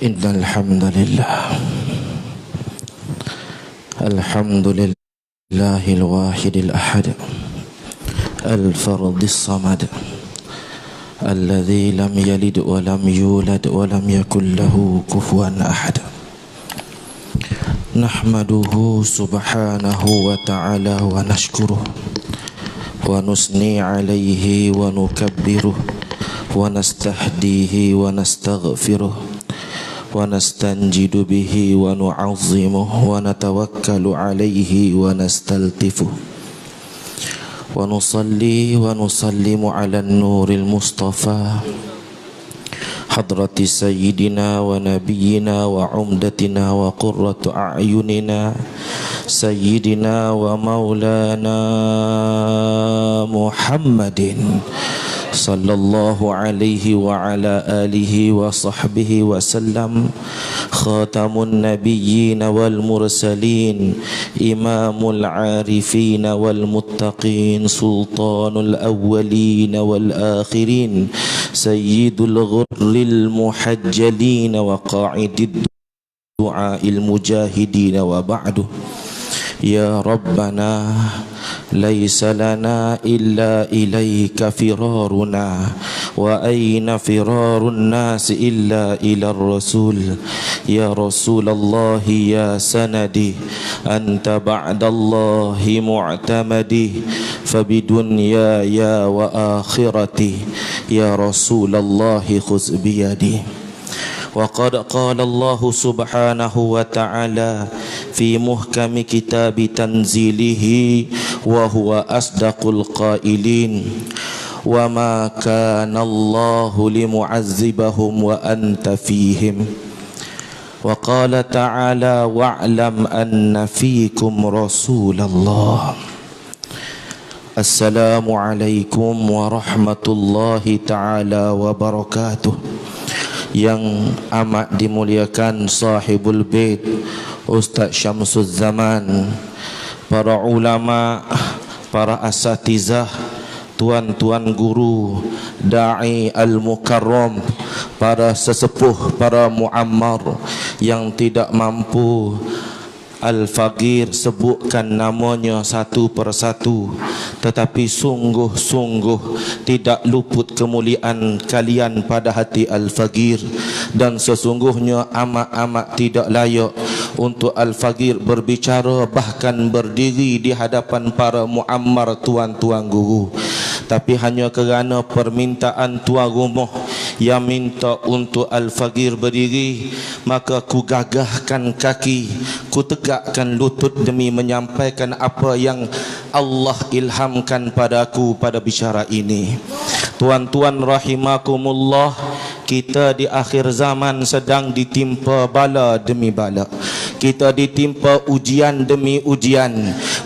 Innal hamdalillah alhamdulillahil wahidil ahad al-fardis samad alladzi lam yalid wa lam yulad wa lam yakul lahu kufuwan ahad. Nahmaduhu subhanahu wa ta'ala wa nashkuruh wa nusni alaihi wa nukabbiruh wa nastahdihi wa nastaghfiruh wa nastanjidu bihi wa nu'azzimuh wa natawakkalu alaihi wa nastaltifuh wa nusalli wa nusallimu ala nuril mustafa hadrati sayyidina wa nabiyyina wa umdatina wa qurratu a'yunina sayyidina wa maulana Muhammadin sallallahu alaihi wa ala alihi wa sahbihi wa sallam, khatamun nabiyyin wal mursalin, imamul arifin wal muttaqin, sultanul awwalin wal akhirin, sayyidul ghurril muhajjalin wa qa'idid du'ail mujahidin wa ba'du. Ya Rabbana laisa lana illa ilaika firaruna wa aina firarun nas illa ila rasul. Ya Rasulullah ya sanadi anta ba'dallahi mu'tamadi fabidunya ya wa akhirati ya Rasulullah khuz biyadi. وقد قال الله سبحانه وتعالى في محكم كتاب تنزيله وهو أصدق القائلين وما كان الله لمعذبهم وأنت فيهم وقال تعالى واعلم أن فيكم رسول الله. السلام عليكم ورحمة الله تعالى وبركاته. Yang amat dimuliakan sahibul bait Ustaz Syamsuz Zaman, para ulama, para asatizah, tuan-tuan guru, da'i al-mukarram, para sesepuh, para muammar yang tidak mampu Al-Faqir sebutkan namanya satu persatu, tetapi sungguh-sungguh tidak luput kemuliaan kalian pada hati Al-Faqir. Dan sesungguhnya amat-amat tidak layak untuk Al-Faqir berbicara, bahkan berdiri di hadapan para muammar tuan-tuan guru. Tapi hanya kerana permintaan tuan rumah yang minta untuk Al-Faqir berdiri, maka ku gagahkan kaki, ku tegakkan lutut demi menyampaikan apa yang Allah ilhamkan padaku pada bicara ini. Tuan-tuan rahimakumullah, kita di akhir zaman sedang ditimpa bala demi bala. Kita ditimpa ujian demi ujian.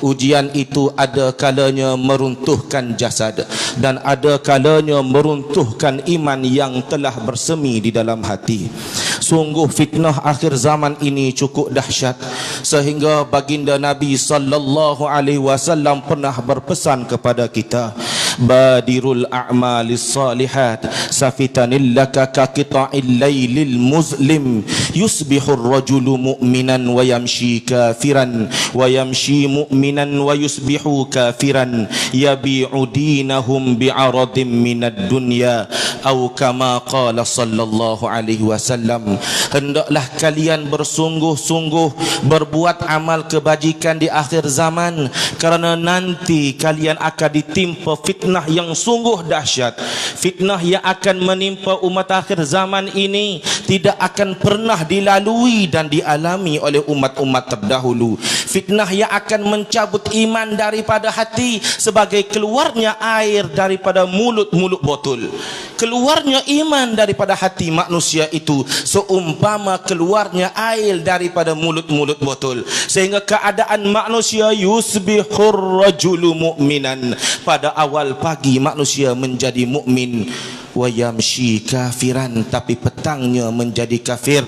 Ujian itu ada kalanya meruntuhkan jasad dan ada kalanya meruntuhkan iman yang telah bersemi di dalam hati. Sungguh fitnah akhir zaman ini cukup dahsyat, sehingga baginda Nabi sallallahu alaihi wasallam pernah berpesan kepada kita, badirul a'malis salihat safitanil laka ka qita'il lailil muzlim yusbihur rajulu mu'minan wa yamshi kafiran wa yamshi mu'minan wa yusbihu kafiran yabi'u dinahum bi'aradim minad dunya atau kama qala sallallahu alaihi wasallam. Hendaklah kalian bersungguh-sungguh berbuat amal kebajikan di akhir zaman, kerana nanti kalian akan ditimpa fitnah yang sungguh dahsyat. Fitnah yang akan menimpa umat akhir zaman ini tidak akan pernah dilalui dan dialami oleh umat-umat terdahulu. Fitnah yang akan mencabut iman daripada hati sebagai keluarnya air daripada mulut-mulut botol. Keluarnya iman daripada hati manusia itu seumpama keluarnya air daripada mulut-mulut botol, sehingga keadaan manusia yusbihur rajulu mu'minan, pada awal pagi manusia menjadi mukmin, wa yamshi kafiran, tapi petangnya menjadi kafir,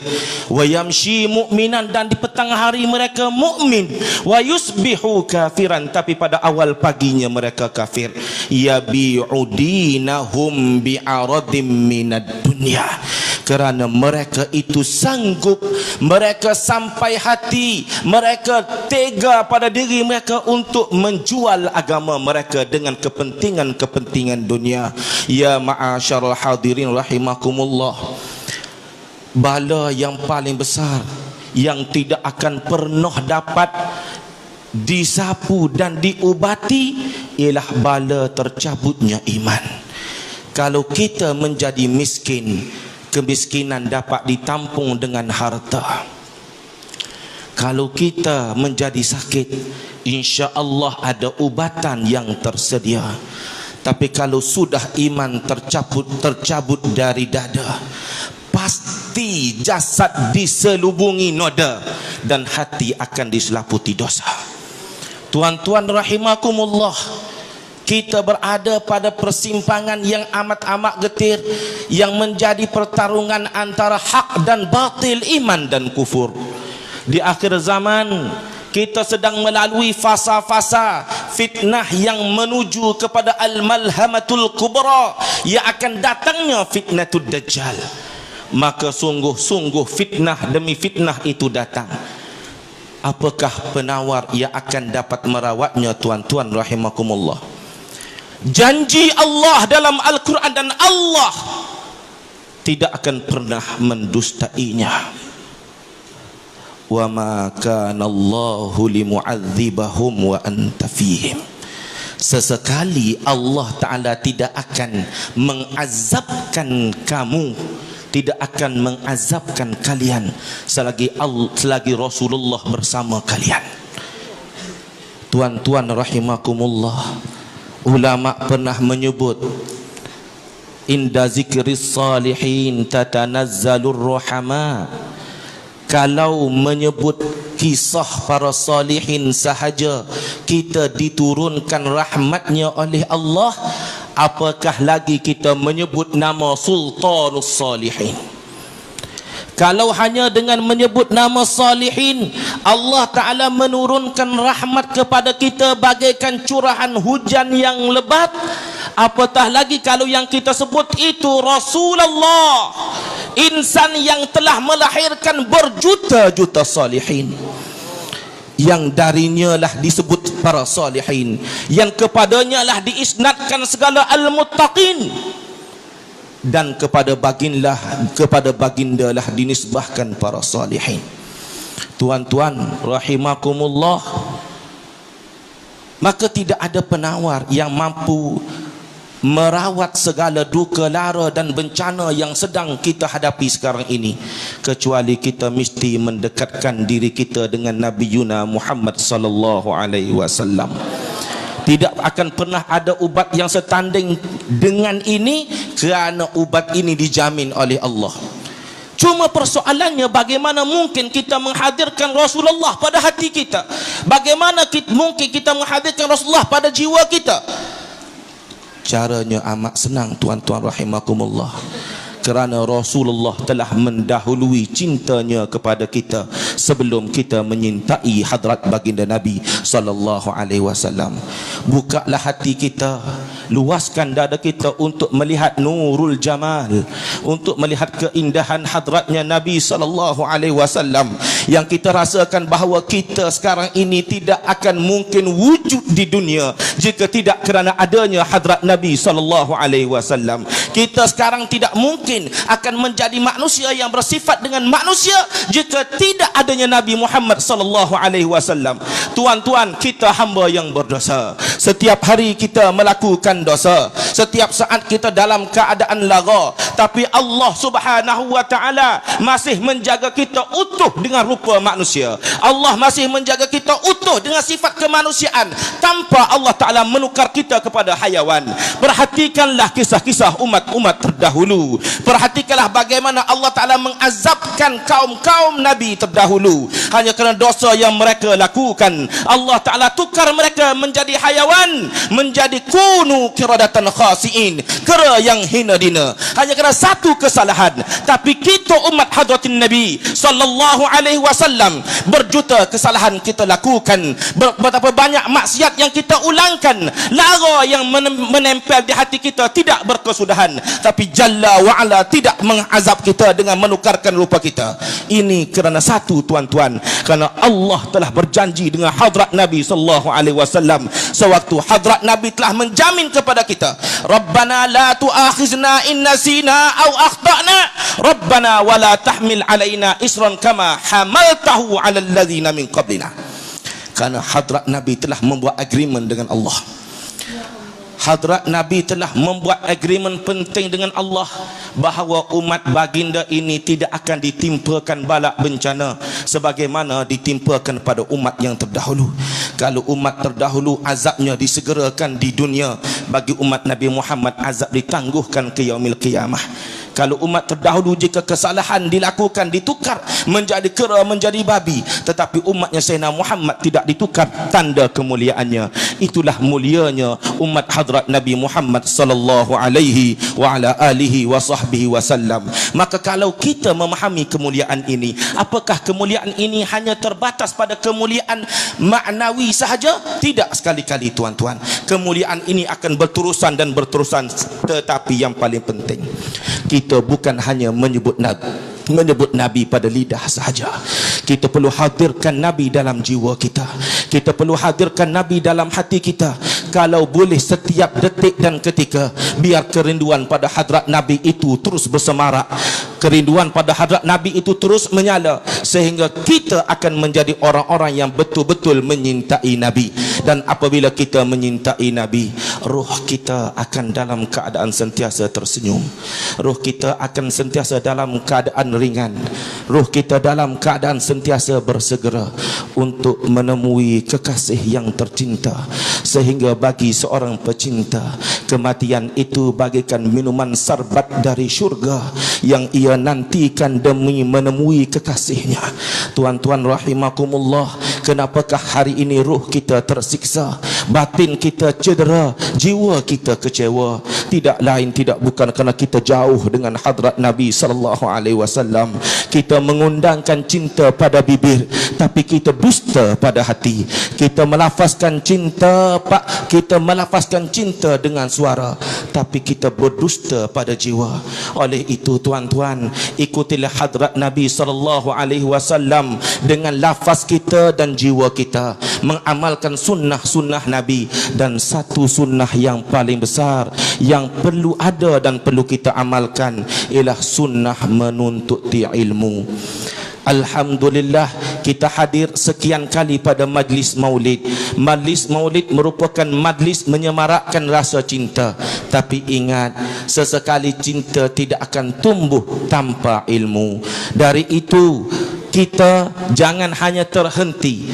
wa yamshi mu'minan, dan di petang hari mereka mukmin, wa yusbihu kafiran, tapi pada awal paginya mereka kafir. Yabi'u dinahum bi'aradim minad dunya, kerana mereka itu sanggup, mereka sampai hati, mereka tega pada diri mereka untuk menjual agama mereka dengan kepentingan-kepentingan dunia. Ya ma'asyarul hadirin rahimakumullah, bala yang paling besar yang tidak akan pernah dapat disapu dan diubati ialah bala tercabutnya iman. Kalau kita menjadi miskin, kemiskinan dapat ditampung dengan harta. Kalau kita menjadi sakit, insya-Allah ada ubatan yang tersedia. Tapi kalau sudah iman tercabut dari dada, pasti jasad diselubungi noda dan hati akan diselaputi dosa. Tuan-tuan rahimakumullah, kita berada pada persimpangan yang amat-amat getir, yang menjadi pertarungan antara hak dan batil, iman dan kufur. Di akhir zaman kita sedang melalui fasa-fasa fitnah yang menuju kepada al-malhamatul kubra, yang akan datangnya fitnatul dajjal. Maka sungguh-sungguh fitnah demi fitnah itu datang. Apakah penawar yang akan dapat merawatnya, tuan-tuan rahimakumullah? Janji Allah dalam Al-Quran, dan Allah tidak akan pernah mendustainya. Wa ma kana Allahu limu'adzibahum wa anta fihim. Sesekali Allah Ta'ala tidak akan mengazabkan kamu, tidak akan mengazabkan kalian selagi Rasulullah bersama kalian. Tuan-tuan rahimakumullah, ulama pernah menyebut, inda zikris salihin tatanazzalur rahama. Kalau menyebut kisah para salihin sahaja kita diturunkan rahmatnya oleh Allah, apakah lagi kita menyebut nama sultanus salihin? Kalau hanya dengan menyebut nama salihin, Allah Ta'ala menurunkan rahmat kepada kita bagaikan curahan hujan yang lebat, apatah lagi kalau yang kita sebut itu Rasulullah, insan yang telah melahirkan berjuta-juta salihin, yang darinya lah disebut para salihin, yang kepadanya lah diisnadkan segala al-muttaqin, dan kepada baginda lah dinisbahkan para salihin. Tuan-tuan rahimakumullah, maka tidak ada penawar yang mampu merawat segala duka lara dan bencana yang sedang kita hadapi sekarang ini, kecuali kita mesti mendekatkan diri kita dengan Nabi Yuna Muhammad sallallahu alaihi wasallam. Tidak akan pernah ada ubat yang setanding dengan ini, kerana ubat ini dijamin oleh Allah. Cuma persoalannya, bagaimana mungkin kita menghadirkan Rasulullah pada hati kita? Bagaimana mungkin kita menghadirkan Rasulullah pada jiwa kita? Caranya amat senang, tuan-tuan rahimakumullah. Kerana Rasulullah telah mendahului cintanya kepada kita sebelum kita menyintai hadrat baginda Nabi sallallahu alaihi wasallam. Bukalah hati kita, luaskan dada kita untuk melihat nurul jamal, untuk melihat keindahan hadratnya Nabi sallallahu alaihi wasallam, yang kita rasakan bahawa kita sekarang ini tidak akan mungkin wujud di dunia jika tidak kerana adanya hadrat Nabi sallallahu alaihi wasallam. Kita sekarang tidak mungkin akan menjadi manusia yang bersifat dengan manusia jika tidak adanya Nabi Muhammad sallallahu alaihi wasallam. Tuan-tuan, kita hamba yang berdosa. Setiap hari kita melakukan dosa, setiap saat kita dalam keadaan lara, tapi Allah Subhanahu wa taala masih menjaga kita utuh dengan rupa manusia. Allah masih menjaga kita utuh dengan sifat kemanusiaan, tanpa Allah Taala menukar kita kepada hayawan. Perhatikanlah kisah-kisah umat-umat terdahulu. Perhatikanlah bagaimana Allah Ta'ala mengazabkan kaum-kaum Nabi terdahulu. Hanya kerana dosa yang mereka lakukan, Allah Ta'ala tukar mereka menjadi hayawan, menjadi kunu kanu qiradatan khasiin, kera yang hina dina. Hanya kerana satu kesalahan, tapi kita umat hadratin Nabi sallallahu alaihi wasallam berjuta kesalahan kita lakukan, betapa banyak maksiat yang kita ulangkan, lara yang menempel di hati kita tidak berkesudahan, tapi Jalla wa Ala tidak mengazab kita dengan menukarkan rupa kita. Ini kerana satu, tuan-tuan, kerana Allah telah berjanji dengan hadrat Nabi sallallahu alaihi wasallam sewaktu hadrat Nabi telah menjamin kepada kita, Rabbana la tu'akhizna in nasina au akhtana, Rabbana wala tahmil alaina isran kama hamaltahu ala alladhina min qablina. Karena hadrat Nabi telah membuat agreement dengan Allah. Hadrat Nabi telah membuat agreement penting dengan Allah bahawa umat baginda ini tidak akan ditimpakan bala bencana sebagaimana ditimpakan pada umat yang terdahulu. Kalau umat terdahulu azabnya disegerakan di dunia, bagi umat Nabi Muhammad azab ditangguhkan ke yaumil qiyamah. Kalau umat terdahulu jika kesalahan dilakukan ditukar menjadi kera, menjadi babi, tetapi umatnya Sayyidina Muhammad tidak ditukar tanda kemuliaannya. Itulah mulianya umat hadrat Nabi Muhammad sallallahu alaihi wa ala alihi wa sahbihi wasallam. Maka kalau kita memahami kemuliaan ini, apakah kemuliaan ini hanya terbatas pada kemuliaan maknawi sahaja? Tidak, sekali-kali tuan-tuan. Kemuliaan ini akan berterusan dan berterusan, tetapi yang paling penting, kita bukan hanya menyebut Nabi pada lidah sahaja. Kita perlu hadirkan Nabi dalam jiwa kita. Kita perlu hadirkan Nabi dalam hati kita. Kalau boleh setiap detik dan ketika, biar kerinduan pada hadrat Nabi itu terus bersemarak, kerinduan pada hadrat Nabi itu terus menyala, sehingga kita akan menjadi orang-orang yang betul-betul menyintai Nabi. Dan apabila kita menyintai Nabi, ruh kita akan dalam keadaan sentiasa tersenyum, ruh kita akan sentiasa dalam keadaan ringan, ruh kita dalam keadaan sentiasa bersegera untuk menemui kekasih yang tercinta. Sehingga bagi seorang pecinta, kematian itu bagaikan minuman sarbat dari syurga yang ia nantikan demi menemui kekasihnya. Tuan-tuan rahimakumullah, kenapakah hari ini ruh kita tersiksa, batin kita cedera, jiwa kita kecewa? Tidak lain tidak bukan kerana kita jauh dengan hadrat Nabi sallallahu alaihi wasallam. Kita mengundangkan cinta pada bibir, tapi kita dusta pada hati. Kita melafazkan cinta, kita melafazkan cinta dengan suara, tapi kita berdusta pada jiwa. Oleh itu tuan-tuan, ikutilah hadrat Nabi sallallahu alaihi wasallam dengan lafaz kita dan jiwa kita, mengamalkan sunnah-sunnah Nabi. Dan satu sunnah yang paling besar yang perlu ada dan perlu kita amalkan ialah sunnah menuntut ilmu. Alhamdulillah, kita hadir sekian kali pada majlis maulid. Majlis maulid merupakan majlis menyemarakkan rasa cinta. Tapi ingat, sesekali cinta tidak akan tumbuh tanpa ilmu. Dari itu, kita jangan hanya terhenti.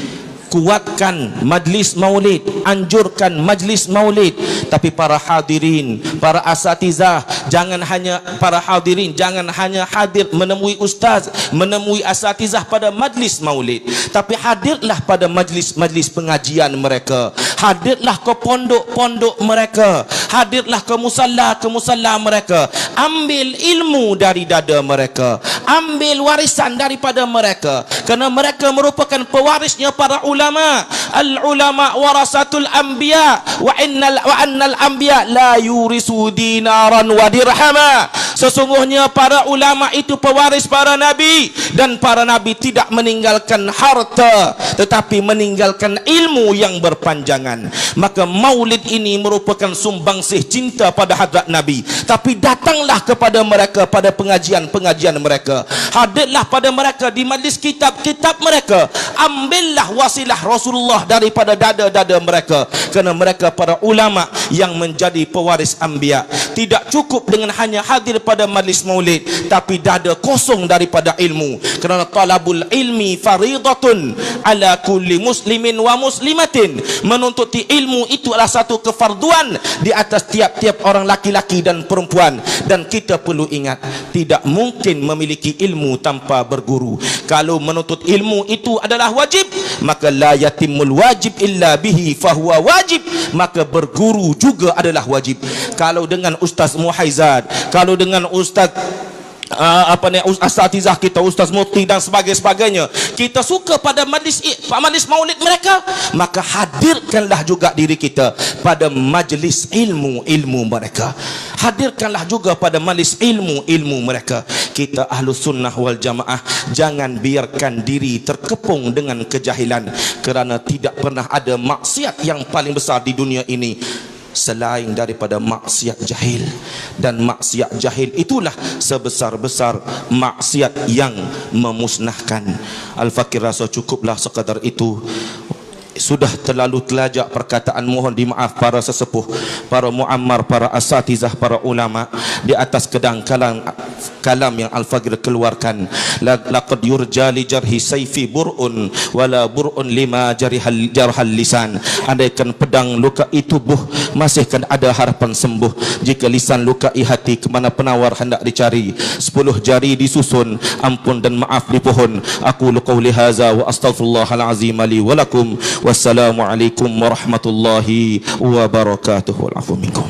Kuatkan majlis maulid, anjurkan majlis maulid, tapi para hadirin, para asatizah, jangan hanya para hadirin, jangan hanya hadir menemui ustaz, menemui asatizah pada majlis maulid, tapi hadirlah pada majlis-majlis pengajian mereka, hadirlah ke pondok-pondok mereka, hadirlah ke musalla mereka, ambil ilmu dari dada mereka, ambil warisan daripada mereka, kerana mereka merupakan pewarisnya para ulama. Al-ulama warasatul anbiya wa annal anbiya la yurisu dinaran wa dirhama. Sesungguhnya para ulama itu pewaris para nabi, dan para nabi tidak meninggalkan harta tetapi meninggalkan ilmu yang berpanjangan. Maka maulid ini merupakan sumbangsih cinta pada hadrat Nabi, tapi datanglah kepada mereka pada pengajian-pengajian mereka, hadirlah pada mereka di majlis kitab-kitab mereka, ambillah wasilah Rasulullah daripada dada-dada mereka, kerana mereka para ulama yang menjadi pewaris anbiya. Tidak cukup dengan hanya hadir pada majlis maulid, tapi dada kosong daripada ilmu, kerana talabul ilmi faridatun ala kulli muslimin wa muslimatin. Menuntut ilmu itu adalah satu kefarduan di atas tiap-tiap orang laki-laki dan perempuan. Dan kita perlu ingat, tidak mungkin memiliki ilmu tanpa berguru. Kalau menuntut ilmu itu itu adalah wajib, maka la yatimul wajib illa bihi fahuwa wajib, maka berguru juga adalah wajib. Kalau dengan Ustaz Muhaizat, kalau dengan Ustaz asatizah kita, Ustaz Mufti dan sebagainya, kita suka pada majlis maulid mereka, maka hadirkanlah juga diri kita pada majlis ilmu mereka. Hadirkanlah juga pada majlis ilmu mereka. Kita Ahlus Sunnah wal Jamaah jangan biarkan diri terkepung dengan kejahilan, kerana tidak pernah ada maksiat yang paling besar di dunia ini selain daripada maksiat jahil. Dan maksiat jahil itulah sebesar-besar maksiat yang memusnahkan. Al-Fakir rasa cukuplah sekadar itu. Sudah terlalu telajak perkataan, mohon dimaaf para sesepuh, para muammar, para asatizah, para ulama di atas kedang kalam yang Al-Fakir keluarkan. Laqad yurja li jarhi sayfi bur'un wala bur'un lima jarhal lisan. Andaikan pedang luka itu masih kan ada harapan sembuh. Jika lisan lukai hati, kemana penawar hendak dicari? 10 jari disusun, ampun dan maaf di pohon. Aku qauli hadza wa astaghfirullahal azim li wa lakum. Wassalamualaikum warahmatullahi wabarakatuh. Wal afu minkum.